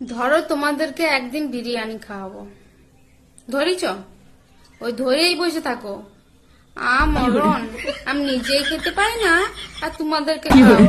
ধরো তোমাদেরকে একদিন বিরিয়ানি খাওয়াবো, ধরিচ? ওই ধরেই বসে থাকো। মরণ, আমি নিজেই খেতে পাই না আর তোমাদেরকে খাওয়াবো।